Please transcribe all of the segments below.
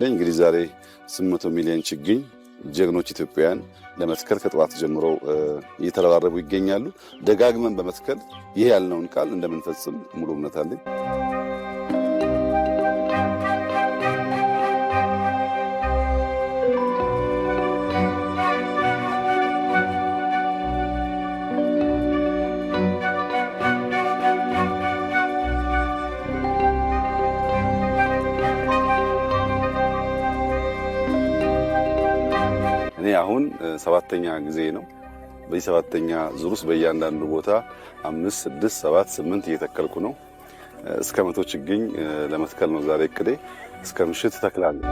እንግዲህ ዛሬ 800 ሚሊዮን ችግኝ ጀግኖች ኢትዮጵያውያን ለመትከል ከጠዋት ጀምሮ እየተረባረቡ ይገኛሉ። ደጋግመን በመትከል ይሄ ያልነውን ቃል እንደምንፈጽም ሙሉ እምነት አለኝ። አሁን ሰባተኛ ጊዜ ነው። በዚህ ሰባተኛ ዙር ውስጥ በእያንዳንዱ ቦታ 5 6 7 8 እየተከልኩ ነው። እስከ 100 ችግኝ ለመትከል ነው ዛሬ እቅዴ። እስከ ምሽት ተክላለሁ።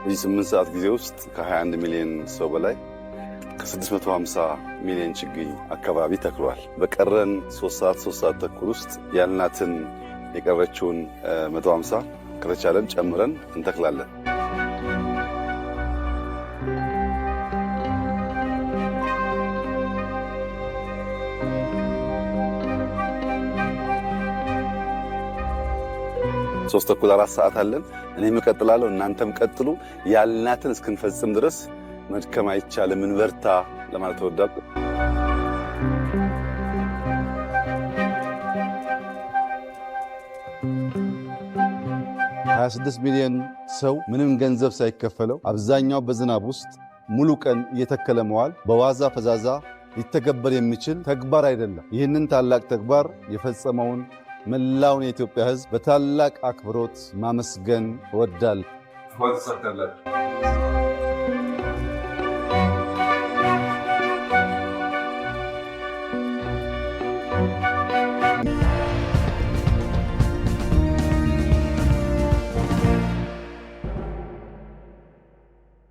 በዚህ 8 ሰዓት ጊዜ ውስጥ ከ21 ሚሊዮን ሰው በላይ ከ650 ሚሊዮን ችግኝ አካባቢ ተክሏል። በቀረን 3 ሰዓት ተኩል ውስጥ ያልናትን የቀረችውን 150 ከተቻለን ጨምረን እንተክላለን። ሶስት ተኩል 4 ሰዓት አለን። እኔም እቀጥላለሁ፣ እናንተም ቀጥሉ። ያልናትን እስክንፈጽም ድረስ መድከም አይቻልም፣ እንበርታ ለማለት እወዳለሁ። $26 ሚሊዮን ሰው ምንም ገንዘብ ሳይከፈለው አብዛኛው በዝናብ ውስጥ ሙሉ ቀን እየተከለ መዋል በዋዛ ፈዛዛ ሊተገበር የሚችል ተግባር አይደለም። ይህንን ታላቅ ተግባር የፈጸመውን መላውን የኢትዮጵያ ሕዝብ በታላቅ አክብሮት ማመስገን እወዳለሁ።